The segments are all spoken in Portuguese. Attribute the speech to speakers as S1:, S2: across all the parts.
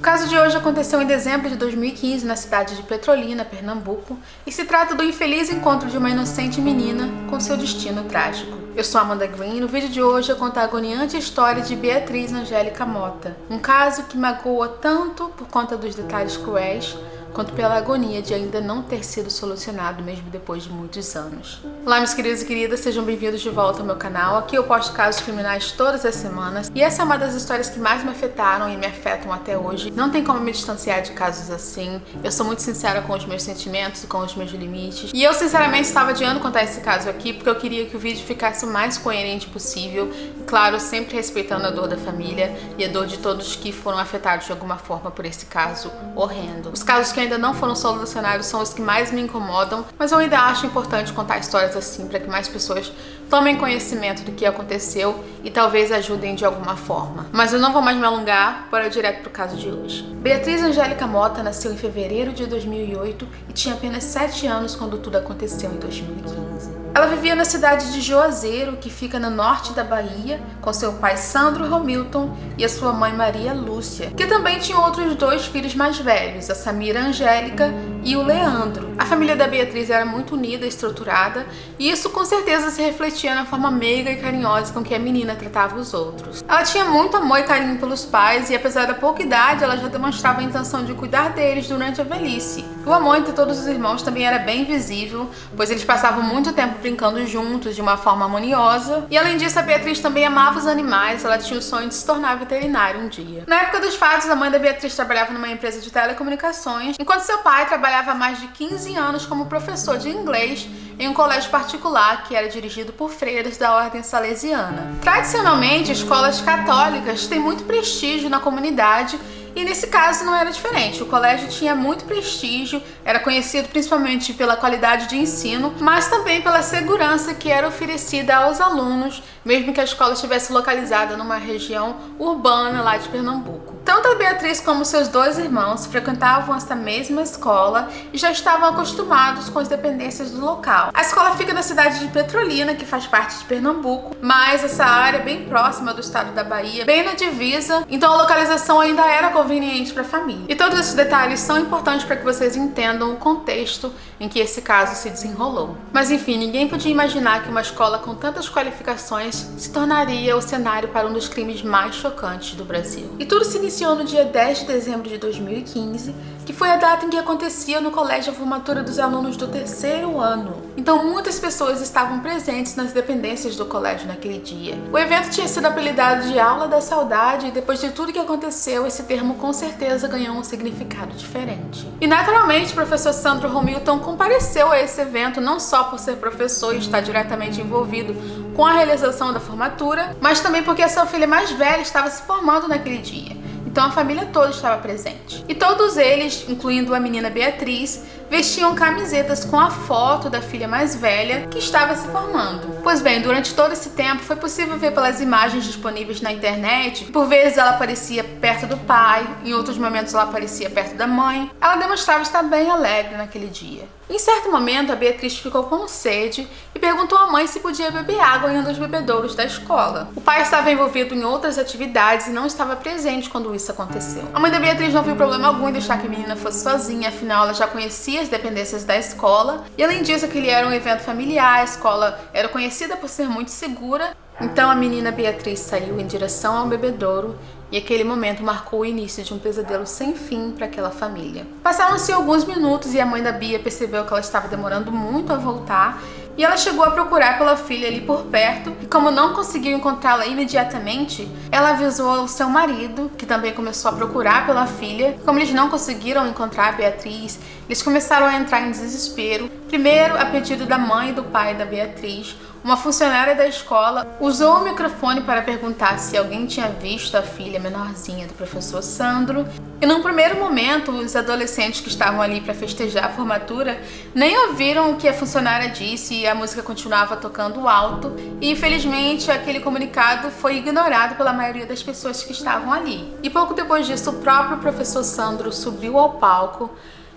S1: caso de hoje aconteceu em dezembro de 2015 na cidade de Petrolina, Pernambuco, e se trata do infeliz encontro de uma inocente menina com seu destino trágico. Eu sou Amanda Green e no vídeo de hoje eu conto a agoniante história de Beatriz Angélica Mota, um caso que magoa tanto por conta dos detalhes cruéis, quanto pela agonia de ainda não ter sido solucionado mesmo depois de muitos anos. Olá, meus queridos e queridas, sejam bem-vindos de volta ao meu canal. Aqui eu posto casos criminais todas as semanas e essa é uma das histórias que mais me afetaram e me afetam até hoje. Não tem como me distanciar de casos assim. Eu sou muito sincera com os meus sentimentos e com os meus limites. E eu sinceramente estava adiando contar esse caso aqui porque eu queria que o vídeo ficasse o mais coerente possível. E, claro, sempre respeitando a dor da família e a dor de todos que foram afetados de alguma forma por esse caso horrendo. Os casos que ainda não foram solucionados são os que mais me incomodam, mas eu ainda acho importante contar histórias assim para que mais pessoas tomem conhecimento do que aconteceu e talvez ajudem de alguma forma. Mas eu não vou mais me alongar, bora direto pro caso de hoje. Beatriz Angélica Mota nasceu em fevereiro de 2008 e tinha apenas 7 anos quando tudo aconteceu em 2015. Ela vivia na cidade de Juazeiro, que fica no norte da Bahia, com seu pai Sandro Romilton e a sua mãe Maria Lúcia, que também tinha outros 2 filhos mais velhos, a Samira Angélica e o Leandro. A família da Beatriz era muito unida e estruturada, e isso com certeza se refletia na forma meiga e carinhosa com que a menina tratava os outros. Ela tinha muito amor e carinho pelos pais, e apesar da pouca idade, ela já demonstrava a intenção de cuidar deles durante a velhice. O amor entre todos os irmãos também era bem visível, pois eles passavam muito tempo brincando juntos de uma forma harmoniosa. E além disso, a Beatriz também amava os animais. Ela tinha o sonho de se tornar veterinária um dia. Na época dos fatos, a mãe da Beatriz trabalhava numa empresa de telecomunicações, enquanto seu pai trabalhava há mais de 15 anos como professor de inglês em um colégio particular que era dirigido por freiras da ordem salesiana. Tradicionalmente, escolas católicas têm muito prestígio na comunidade. E nesse caso não era diferente. O colégio tinha muito prestígio, era conhecido principalmente pela qualidade de ensino, mas também pela segurança que era oferecida aos alunos, mesmo que a escola estivesse localizada numa região urbana lá de Pernambuco. Tanto a Beatriz como seus 2 irmãos frequentavam essa mesma escola e já estavam acostumados com as dependências do local. A escola fica na cidade de Petrolina, que faz parte de Pernambuco, mas essa área é bem próxima do estado da Bahia, bem na divisa, então a localização ainda era conveniente para a família. E todos esses detalhes são importantes para que vocês entendam o contexto em que esse caso se desenrolou. Mas enfim, ninguém podia imaginar que uma escola com tantas qualificações se tornaria o cenário para um dos crimes mais chocantes do Brasil. E tudo se iniciou no dia 10 de dezembro de 2015, que foi a data em que acontecia no colégio a formatura dos alunos do 3º ano. Então muitas pessoas estavam presentes nas dependências do colégio naquele dia. O evento tinha sido apelidado de Aula da Saudade e depois de tudo que aconteceu, esse termo com certeza ganhou um significado diferente. E naturalmente o professor Sandro Romilton compareceu a esse evento não só por ser professor e estar diretamente envolvido com a realização da formatura, mas também porque a sua filha mais velha estava se formando naquele dia. Então a família toda estava presente. E todos eles, incluindo a menina Beatriz, vestiam camisetas com a foto da filha mais velha que estava se formando. Pois bem, durante todo esse tempo foi possível ver pelas imagens disponíveis na internet, por vezes ela aparecia perto do pai, em outros momentos ela aparecia perto da mãe. Ela demonstrava estar bem alegre naquele dia. Em certo momento, a Beatriz ficou com sede e perguntou à mãe se podia beber água em um dos bebedouros da escola. O pai estava envolvido em outras atividades e não estava presente quando isso aconteceu. A mãe da Beatriz não viu problema algum em deixar que a menina fosse sozinha, afinal ela já conhecia as dependências da escola. E além disso, aquele era um evento familiar, a escola era conhecida por ser muito segura. Então a menina Beatriz saiu em direção ao bebedouro e aquele momento marcou o início de um pesadelo sem fim para aquela família. Passaram-se alguns minutos e a mãe da Bia percebeu que ela estava demorando muito a voltar e ela chegou a procurar pela filha ali por perto e como não conseguiu encontrá-la imediatamente, ela avisou o seu marido, que também começou a procurar pela filha. Como eles não conseguiram encontrar a Beatriz, eles começaram a entrar em desespero. Primeiro, a pedido da mãe e do pai da Beatriz, uma funcionária da escola usou o microfone para perguntar se alguém tinha visto a filha menorzinha do professor Sandro. E num primeiro momento, os adolescentes que estavam ali para festejar a formatura nem ouviram o que a funcionária disse e a música continuava tocando alto. E infelizmente aquele comunicado foi ignorado pela maioria das pessoas que estavam ali. E pouco depois disso, o próprio professor Sandro subiu ao palco.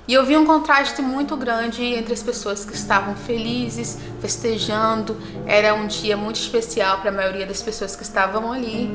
S1: E eu vi um contraste muito grande entre as pessoas que estavam felizes, festejando. Era um dia muito especial para a maioria das pessoas que estavam ali.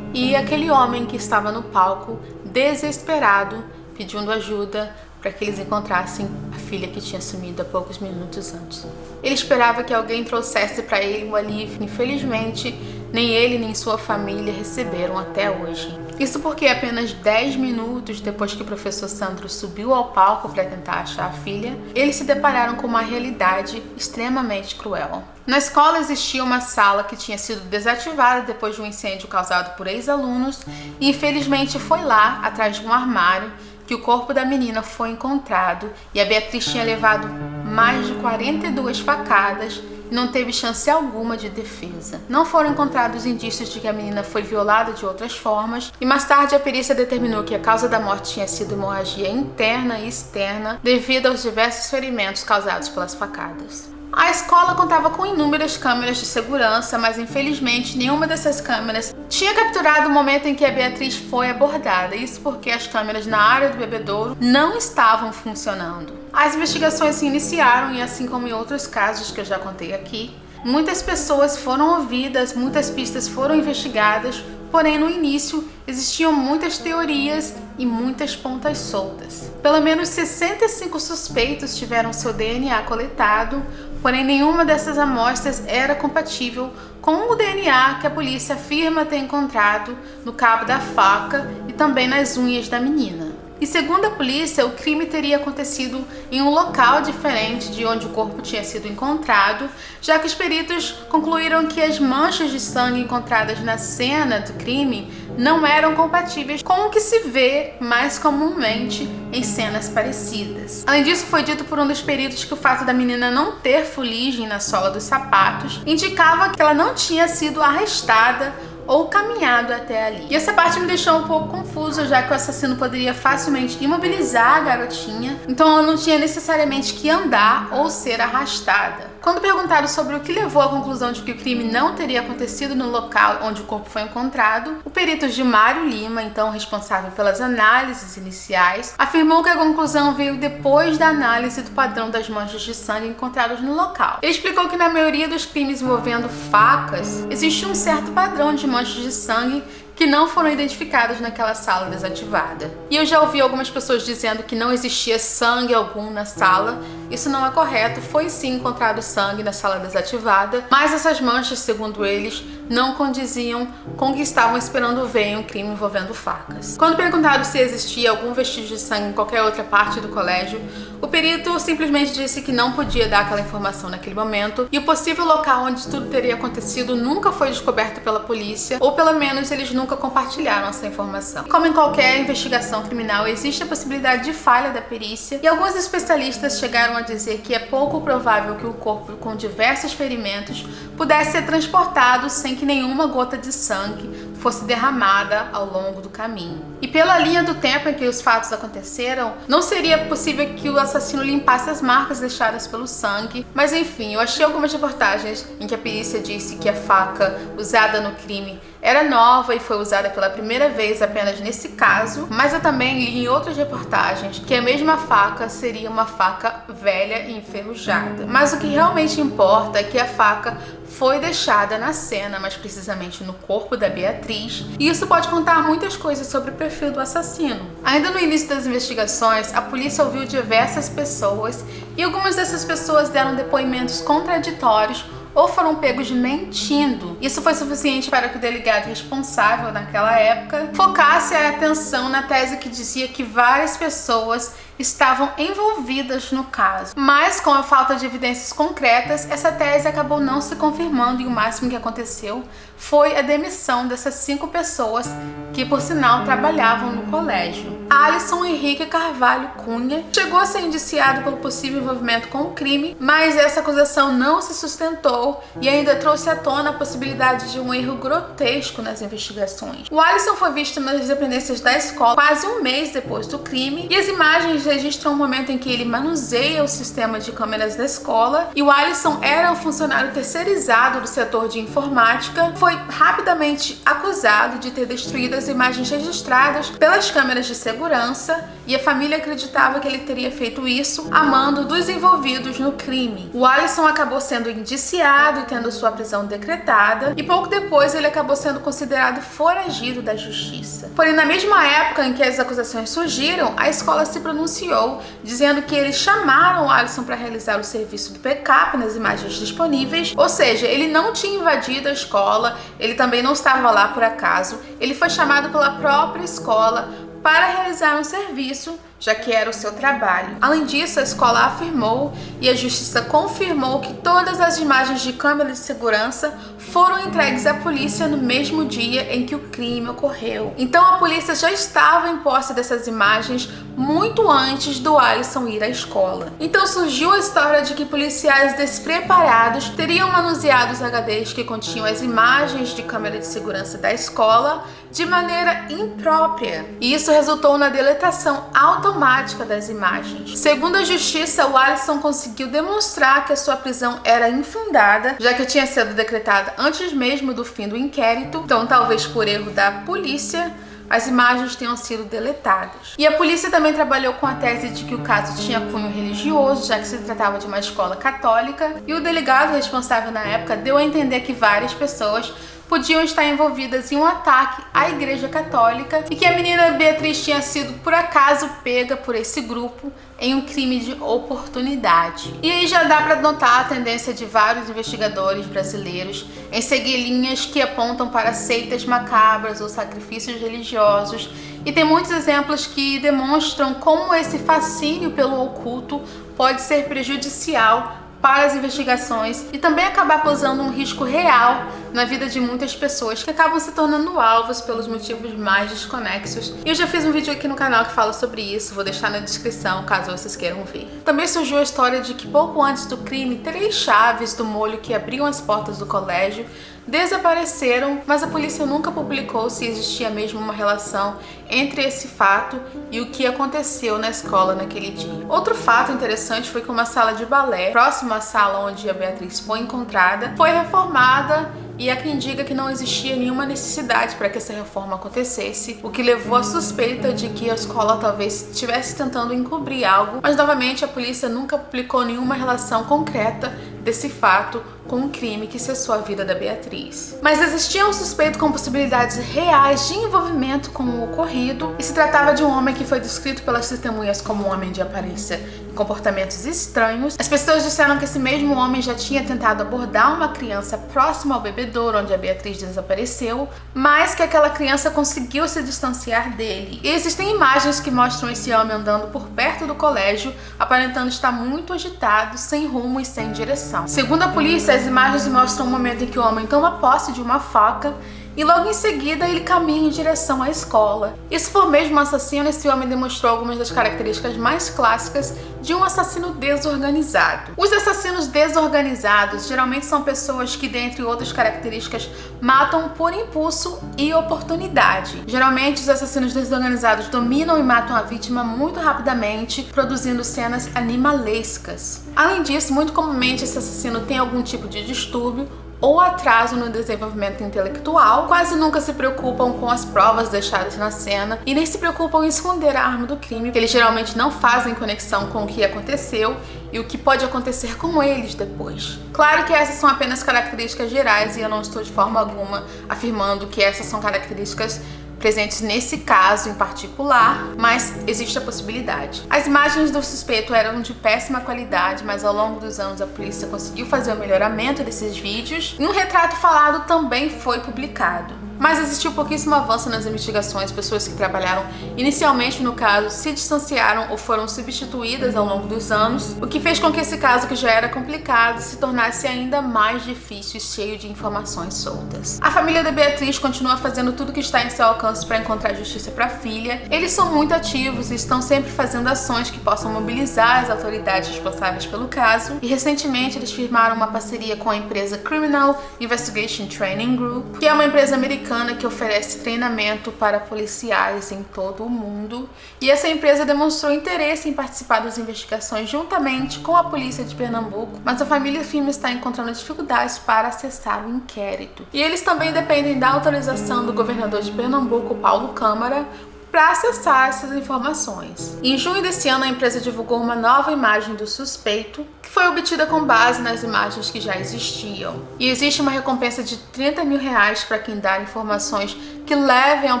S1: E aquele homem que estava no palco, desesperado, pedindo ajuda para que eles encontrassem a filha que tinha sumido há poucos minutos antes. Ele esperava que alguém trouxesse para ele um alívio. Infelizmente, nem ele nem sua família receberam até hoje. Isso porque apenas 10 minutos depois que o professor Sandro subiu ao palco para tentar achar a filha, eles se depararam com uma realidade extremamente cruel. Na escola existia uma sala que tinha sido desativada depois de um incêndio causado por ex-alunos e infelizmente foi lá, atrás de um armário, que o corpo da menina foi encontrado e a Beatriz tinha levado mais de 42 facadas e não teve chance alguma de defesa. Não foram encontrados indícios de que a menina foi violada de outras formas e mais tarde a perícia determinou que a causa da morte tinha sido hemorragia interna e externa devido aos diversos ferimentos causados pelas facadas. A escola contava com inúmeras câmeras de segurança, mas infelizmente nenhuma dessas câmeras tinha capturado o momento em que a Beatriz foi abordada. Isso porque as câmeras na área do bebedouro não estavam funcionando. As investigações se iniciaram e, assim como em outros casos que eu já contei aqui, muitas pessoas foram ouvidas, muitas pistas foram investigadas, porém no início existiam muitas teorias e muitas pontas soltas. Pelo menos 65 suspeitos tiveram seu DNA coletado, porém nenhuma dessas amostras era compatível com o DNA que a polícia afirma ter encontrado no cabo da faca e também nas unhas da menina. E segundo a polícia, o crime teria acontecido em um local diferente de onde o corpo tinha sido encontrado, já que os peritos concluíram que as manchas de sangue encontradas na cena do crime não eram compatíveis com o que se vê mais comumente em cenas parecidas. Além disso, foi dito por um dos peritos que o fato da menina não ter fuligem na sola dos sapatos indicava que ela não tinha sido arrestada ou caminhado até ali. E essa parte me deixou um pouco confusa, já que o assassino poderia facilmente imobilizar a garotinha, então ela não tinha necessariamente que andar ou ser arrastada. Quando perguntaram sobre o que levou à conclusão de que o crime não teria acontecido no local onde o corpo foi encontrado, o perito Gilmário Lima, então responsável pelas análises iniciais, afirmou que a conclusão veio depois da análise do padrão das manchas de sangue encontradas no local. Ele explicou que na maioria dos crimes envolvendo facas, existe um certo padrão de manchas de sangue que não foram identificadas naquela sala desativada. E eu já ouvi algumas pessoas dizendo que não existia sangue algum na sala. Isso não é correto, foi sim encontrado sangue na sala desativada, mas essas manchas, segundo eles, não condiziam com o que estavam esperando ver em um crime envolvendo facas. Quando perguntaram se existia algum vestígio de sangue em qualquer outra parte do colégio, o perito simplesmente disse que não podia dar aquela informação naquele momento e o possível local onde tudo teria acontecido nunca foi descoberto pela polícia, ou pelo menos eles nunca compartilharam essa informação. Como em qualquer investigação criminal, existe a possibilidade de falha da perícia e alguns especialistas chegaram a dizer que é pouco provável que o corpo com diversos ferimentos pudesse ser transportado sem que nenhuma gota de sangue fosse derramada ao longo do caminho. E pela linha do tempo em que os fatos aconteceram, não seria possível que o assassino limpasse as marcas deixadas pelo sangue, mas enfim, eu achei algumas reportagens em que a perícia disse que a faca usada no crime era nova e foi usada pela primeira vez apenas nesse caso, mas eu também li em outras reportagens que a mesma faca seria uma faca velha e enferrujada. Mas o que realmente importa é que a faca foi deixada na cena, mais precisamente no corpo da Beatriz, e isso pode contar muitas coisas sobre o perfil do assassino. Ainda no início das investigações, a polícia ouviu diversas pessoas e algumas dessas pessoas deram depoimentos contraditórios ou foram pegos mentindo. Isso foi suficiente para que o delegado responsável naquela época focasse a atenção na tese que dizia que várias pessoas estavam envolvidas no caso. Mas com a falta de evidências concretas, essa tese acabou não se confirmando e o máximo que aconteceu foi a demissão dessas 5 pessoas que, por sinal, trabalhavam no colégio. Alisson Henrique Carvalho Cunha chegou a ser indiciado pelo possível envolvimento com o crime, mas essa acusação não se sustentou e ainda trouxe à tona a possibilidade de um erro grotesco nas investigações. O Alisson foi visto nas dependências da escola quase um mês depois do crime e as imagens registram um momento em que ele manuseia o sistema de câmeras da escola e o Alisson era um funcionário terceirizado do setor de informática, foi rapidamente acusado de ter destruído as imagens registradas pelas câmeras de segurança e a família acreditava que ele teria feito isso a mando dos envolvidos no crime. O Alisson acabou sendo indiciado e tendo sua prisão decretada e pouco depois ele acabou sendo considerado foragido da justiça. Porém, na mesma época em que as acusações surgiram, a escola se pronunciou dizendo que eles chamaram o Alisson para realizar o serviço do backup nas imagens disponíveis, ou seja, ele não tinha invadido a escola, ele também não estava lá por acaso, ele foi chamado pela própria escola para realizar um serviço, já que era o seu trabalho. Além disso, a escola afirmou e a justiça confirmou que todas as imagens de câmera de segurança foram entregues à polícia no mesmo dia em que o crime ocorreu. Então a polícia já estava em posse dessas imagens muito antes do Alisson ir à escola. Então surgiu a história de que policiais despreparados teriam manuseado os HDs que continham as imagens de câmera de segurança da escola de maneira imprópria. E isso resultou na deletação automática das imagens. Segundo a justiça, o Alisson conseguiu demonstrar que a sua prisão era infundada, já que tinha sido decretada antes mesmo do fim do inquérito, então talvez por erro da polícia, as imagens tenham sido deletadas. E a polícia também trabalhou com a tese de que o caso tinha cunho religioso, já que se tratava de uma escola católica, e o delegado responsável na época deu a entender que várias pessoas podiam estar envolvidas em um ataque à Igreja Católica e que a menina Beatriz tinha sido, por acaso, pega por esse grupo em um crime de oportunidade. E aí já dá para notar a tendência de vários investigadores brasileiros em seguir linhas que apontam para seitas macabras ou sacrifícios religiosos, e tem muitos exemplos que demonstram como esse fascínio pelo oculto pode ser prejudicial para as investigações e também acabar posando um risco real na vida de muitas pessoas que acabam se tornando alvos pelos motivos mais desconexos. E eu já fiz um vídeo aqui no canal que fala sobre isso, vou deixar na descrição caso vocês queiram ver. Também surgiu a história de que pouco antes do crime, 3 chaves do molho que abriam as portas do colégio desapareceram, mas a polícia nunca publicou se existia mesmo uma relação entre esse fato e o que aconteceu na escola naquele dia. Outro fato interessante foi que uma sala de balé, próxima à sala onde a Beatriz foi encontrada, foi reformada e há quem diga que não existia nenhuma necessidade para que essa reforma acontecesse, o que levou à suspeita de que a escola talvez estivesse tentando encobrir algo, mas novamente a polícia nunca publicou nenhuma relação concreta desse fato com o crime que cessou a vida da Beatriz. Mas existia um suspeito com possibilidades reais de envolvimento com o ocorrido e se tratava de um homem que foi descrito pelas testemunhas como um homem de aparência e comportamentos estranhos. As pessoas disseram que esse mesmo homem já tinha tentado abordar uma criança próxima ao bebedouro onde a Beatriz desapareceu, mas que aquela criança conseguiu se distanciar dele. E existem imagens que mostram esse homem andando por perto do colégio, aparentando estar muito agitado, sem rumo e sem direção. Segundo a polícia, as imagens mostram um momento em que o homem toma posse de uma faca e logo em seguida ele caminha em direção à escola. E se for mesmo um assassino, esse homem demonstrou algumas das características mais clássicas de um assassino desorganizado. Os assassinos desorganizados geralmente são pessoas que, dentre outras características, matam por impulso e oportunidade. Geralmente os assassinos desorganizados dominam e matam a vítima muito rapidamente, produzindo cenas animalescas. Além disso, muito comumente esse assassino tem algum tipo de distúrbio ou atraso no desenvolvimento intelectual, quase nunca se preocupam com as provas deixadas na cena e nem se preocupam em esconder a arma do crime, que eles geralmente não fazem conexão com o que aconteceu e o que pode acontecer com eles depois. Claro que essas são apenas características gerais e eu não estou de forma alguma afirmando que essas são características presentes nesse caso em particular, mas existe a possibilidade. As imagens do suspeito eram de péssima qualidade, mas ao longo dos anos a polícia conseguiu fazer o melhoramento desses vídeos e um retrato falado também foi publicado. Mas existiu pouquíssimo avanço nas investigações, pessoas que trabalharam inicialmente no caso se distanciaram ou foram substituídas ao longo dos anos, o que fez com que esse caso, que já era complicado, se tornasse ainda mais difícil e cheio de informações soltas. A família da Beatriz continua fazendo tudo que está em seu alcance para encontrar justiça para a filha. Eles são muito ativos e estão sempre fazendo ações que possam mobilizar as autoridades responsáveis pelo caso, e recentemente eles firmaram uma parceria com a empresa Criminal Investigation Training Group, que é uma empresa americana americana que oferece treinamento para policiais em todo o mundo, e essa empresa demonstrou interesse em participar das investigações juntamente com a polícia de Pernambuco, mas a família firme está encontrando dificuldades para acessar o inquérito. E eles também dependem da autorização do governador de Pernambuco, Paulo Câmara, para acessar essas informações. Em junho desse ano, a empresa divulgou uma nova imagem do suspeito, que foi obtida com base nas imagens que já existiam. E existe uma recompensa de R$30 mil para quem dar informações que levem ao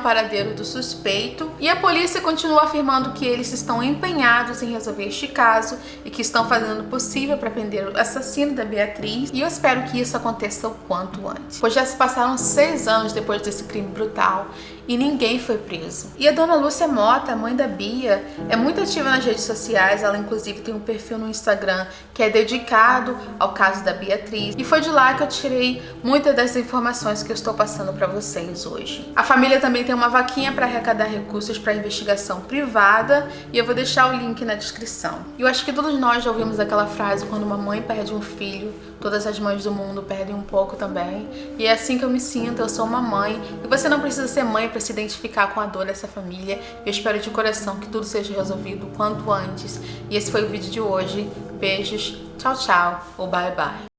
S1: paradeiro do suspeito, e a polícia continua afirmando que eles estão empenhados em resolver este caso e que estão fazendo o possível para prender o assassino da Beatriz, e eu espero que isso aconteça o quanto antes, pois já se passaram 6 anos depois desse crime brutal e ninguém foi preso. E a dona Lúcia Mota, a mãe da Bia, é muito ativa nas redes sociais. Ela inclusive tem um perfil no Instagram que é dedicado ao caso da Beatriz, e foi de lá que eu tirei muitas das informações que eu estou passando para vocês hoje. A família também tem uma vaquinha para arrecadar recursos para investigação privada, e eu vou deixar o link na descrição. Eu acho que todos nós já ouvimos aquela frase: quando uma mãe perde um filho, todas as mães do mundo perdem um pouco também. E é assim que eu me sinto. Eu sou uma mãe, e você não precisa ser mãe para se identificar com a dor dessa família. Eu espero de coração que tudo seja resolvido o quanto antes. E esse foi o vídeo de hoje. Beijos, tchau, tchau ou bye bye.